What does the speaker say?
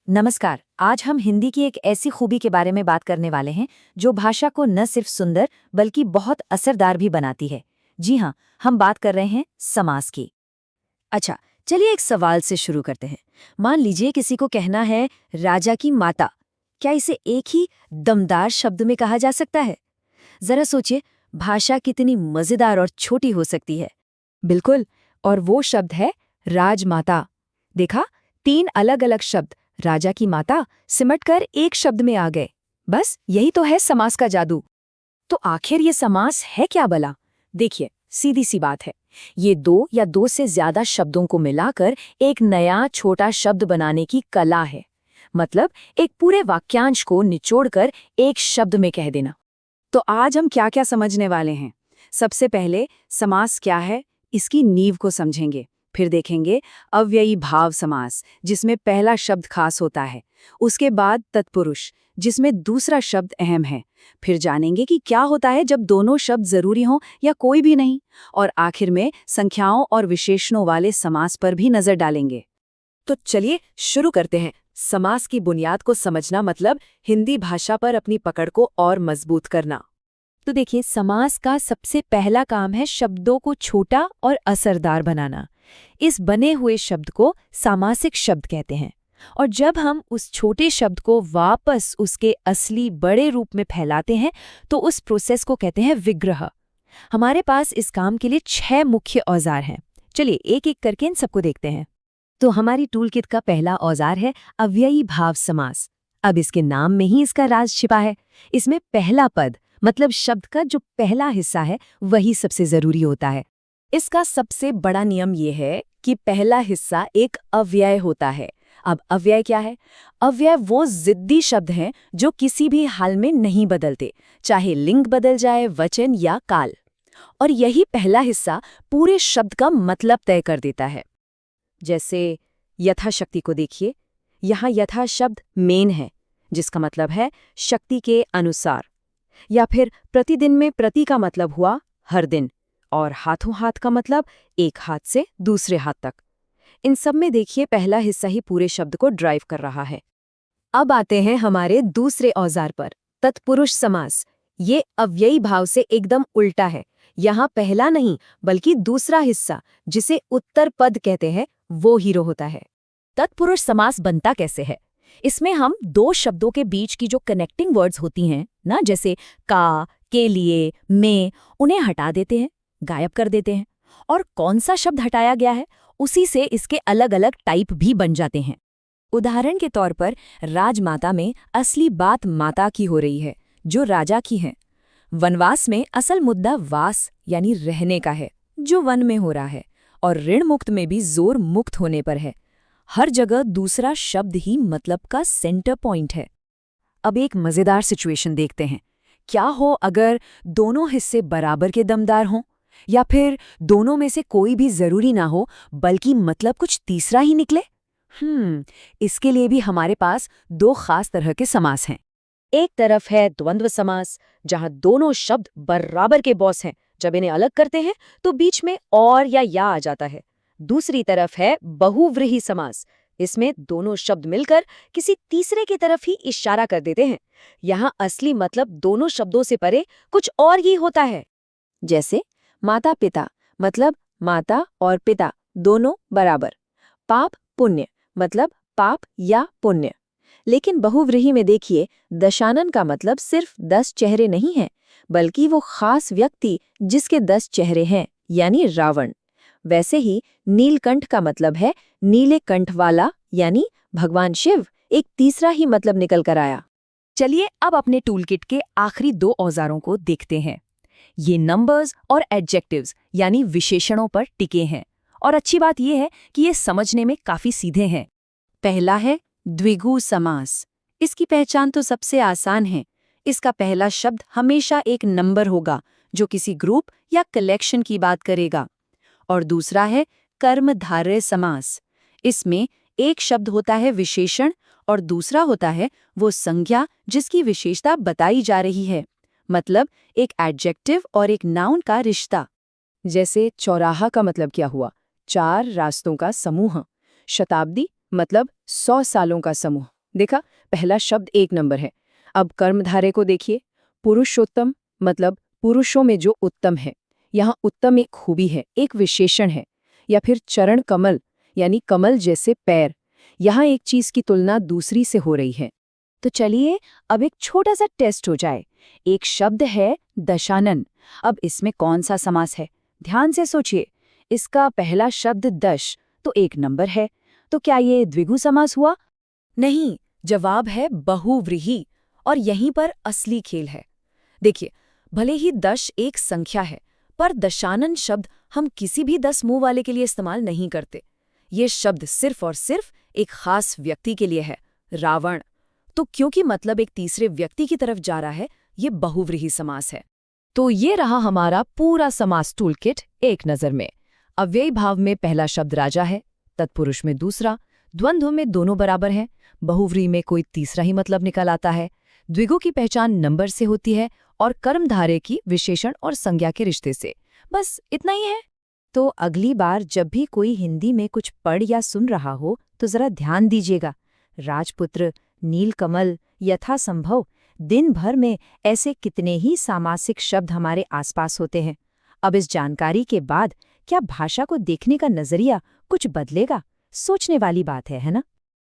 नमस्कार। आज हम हिंदी की एक ऐसी खूबी के बारे में बात करने वाले हैं जो भाषा को न सिर्फ सुंदर बल्कि बहुत असरदार भी बनाती है। जी हाँ, हम बात कर रहे हैं समास की। अच्छा, चलिए एक सवाल से शुरू करते हैं। मान लीजिए किसी को कहना है राजा की माता। क्या इसे एक ही दमदार शब्द में कहा जा सकता है? जरा सोचिए, भाषा कितनी मजेदार और छोटी हो सकती है। बिल्कुल। और वो शब्द है राजमाता। देखा, 3 अलग अलग शब्द राजा की माता सिमटकर एक शब्द में आ गए। बस यही तो है समास का जादू। तो आखिर ये समास है क्या भला? देखिए, सीधी सी बात है। ये दो या दो से ज्यादा शब्दों को मिलाकर एक नया छोटा शब्द बनाने की कला है। मतलब एक पूरे वाक्यांश को निचोड़कर एक शब्द में कह देना। तो आज हम क्या क्या समझने वाले हैं? सबसे पहले समास क्या है, इसकी नींव को समझेंगे। फिर देखेंगे अव्ययी भाव समास, जिसमें पहला शब्द खास होता है। उसके बाद तत्पुरुष, जिसमें दूसरा शब्द अहम है। फिर जानेंगे कि क्या होता है जब दोनों शब्द जरूरी हों या कोई भी नहीं। और आखिर में संख्याओं और विशेषणों वाले समास पर भी नजर डालेंगे। तो चलिए शुरू करते हैं। समास की बुनियाद को समझना मतलब हिंदी भाषा पर अपनी पकड़ को और मजबूत करना। तो देखिए, समास का सबसे पहला काम है शब्दों को छोटा और असरदार बनाना। इस बने हुए शब्द को सामासिक शब्द कहते हैं। और जब हम उस छोटे शब्द को वापस उसके असली बड़े रूप में फैलाते हैं तो उस प्रोसेस को कहते हैं विग्रह। हमारे पास इस काम के लिए 6 मुख्य औजार हैं। चलिए एक एक करके इन सबको देखते हैं। तो हमारी टूलकिट का पहला औजार है अव्ययी भाव समास। अब इसके नाम में ही इसका राज छिपा है। इसमें पहला पद मतलब शब्द का जो पहला हिस्सा है वही सबसे जरूरी होता है। इसका सबसे बड़ा नियम ये है कि पहला हिस्सा एक अव्यय होता है। अब अव्यय क्या है? अव्यय वो जिद्दी शब्द हैं जो किसी भी हाल में नहीं बदलते, चाहे लिंग बदल जाए, वचन या काल। और यही पहला हिस्सा पूरे शब्द का मतलब तय कर देता है। जैसे यथाशक्ति को देखिए, यहाँ यथा शब्द मेन है, जिसका मतलब है शक्ति के अनुसार। या फिर प्रतिदिन में प्रति का मतलब हुआ हर दिन, और हाथों हाथ का मतलब एक हाथ से दूसरे हाथ तक। इन सब में देखिए पहला हिस्सा ही पूरे शब्द को ड्राइव कर रहा है। अब आते हैं हमारे दूसरे औजार पर, तत्पुरुष समास। ये अव्ययी भाव से एकदम उल्टा है। यहाँ पहला नहीं बल्कि दूसरा हिस्सा, जिसे उत्तर पद कहते हैं, वो हीरो होता है। तत्पुरुष समास बनता कैसे है? इसमें हम दो शब्दों के बीच की जो कनेक्टिंग वर्ड्स होती हैं ना, जैसे का, के लिए, में, उन्हें हटा देते हैं, गायब कर देते हैं। और कौन सा शब्द हटाया गया है उसी से इसके अलग अलग टाइप भी बन जाते हैं। उदाहरण के तौर पर राजमाता में असली बात माता की हो रही है, जो राजा की है। वनवास में असल मुद्दा वास यानी रहने का है, जो वन में हो रहा है। और ऋण मुक्त में भी जोर मुक्त होने पर है। हर जगह दूसरा शब्द ही मतलब का सेंटर पॉइंट है। अब एक मजेदार सिचुएशन देखते हैं। क्या हो अगर दोनों हिस्से बराबर के दमदार हों, या फिर दोनों में से कोई भी जरूरी ना हो बल्कि मतलब कुछ तीसरा ही निकले? इसके लिए भी हमारे पास दो खास तरह के समास हैं। एक तरफ है द्वंद्व समास, जहां दोनों शब्द बराबर के बॉस हैं। जब इन्हें अलग करते हैं तो बीच में और या आ जाता है। दूसरी तरफ है बहुव्रीहि समास। इसमें दोनों शब्द मिलकर किसी तीसरे की तरफ ही इशारा कर देते हैं। यहाँ असली मतलब दोनों शब्दों से परे कुछ और ही होता है। जैसे माता पिता, मतलब माता और पिता दोनों बराबर। पाप पुण्य, मतलब पाप या पुण्य। लेकिन बहुव्रीहि में देखिए, दशानन का मतलब सिर्फ 10 चेहरे नहीं है, बल्कि वो खास व्यक्ति जिसके 10 चेहरे हैं, यानी रावण। वैसे ही नीलकंठ का मतलब है नीले कंठ वाला, यानी भगवान शिव। एक तीसरा ही मतलब निकल कर आया। चलिए अब अपने टूलकिट के आखिरी दो औजारों को देखते हैं। ये नंबर्स और एडजेक्टिव्स यानी विशेषणों पर टिके हैं। और अच्छी बात यह है कि ये समझने में काफी सीधे हैं। पहला है द्विगु समास। इसकी पहचान तो सबसे आसान है। इसका पहला शब्द हमेशा एक नंबर होगा जो किसी ग्रुप या कलेक्शन की बात करेगा। और दूसरा है कर्मधारय समास। इसमें एक शब्द होता है विशेषण और दूसरा होता है वो संज्ञा जिसकी विशेषता बताई जा रही है। मतलब एक एडजेक्टिव और एक नाउन का रिश्ता। जैसे चौराहा का मतलब क्या हुआ? 4 रास्तों का समूह। शताब्दी मतलब 100 सालों का समूह। देखा, पहला शब्द 1 नंबर है। अब कर्मधारय को देखिए, पुरुषोत्तम मतलब पुरुषों में जो उत्तम है। यहाँ उत्तम एक खूबी है, एक विशेषण है। या फिर चरण कमल यानी कमल जैसे पैर। यहाँ एक चीज की तुलना दूसरी से हो रही है। तो चलिए अब एक छोटा सा टेस्ट हो जाए। एक शब्द है दशानन। अब इसमें कौन सा समास है? ध्यान से सोचिए। इसका पहला शब्द दश तो 1 नंबर है। तो क्या ये द्विगु समास हुआ? नहीं, जवाब है बहुव्रीहि। और यहीं पर असली खेल है। देखिए, भले ही दश एक संख्या है, पर दशानन शब्द हम किसी भी 10 मुंह वाले के लिए इस्तेमाल नहीं करते। ये शब्द सिर्फ और सिर्फ एक खास व्यक्ति के लिए है, रावण। तो क्योंकि मतलब एक तीसरे व्यक्ति की तरफ जा रहा है, ये बहुव्रीहि समास है। तो ये रहा हमारा पूरा समास टूलकिट एक नज़र में। अव्ययी भाव में पहला शब्द राजा है, तत्पुरुष में दूसरा, द्वंद्व में दोनों बराबर हैं, बहुव्रीहि में कोई तीसरा ही मतलब निकल आता है, द्विगु की पहचान नंबर से होती है और कर्मधारय की विशेषण और संज्ञा के रिश्ते से। बस इतना ही है। तो अगली बार जब भी कोई हिंदी में कुछ पढ़ या सुन रहा हो तो जरा ध्यान दीजिएगा। राजपुत्र, नीलकमल, यथासंभव, दिन भर में ऐसे कितने ही सामासिक शब्द हमारे आसपास होते हैं। अब इस जानकारी के बाद क्या भाषा को देखने का नजरिया कुछ बदलेगा? सोचने वाली बात है ना?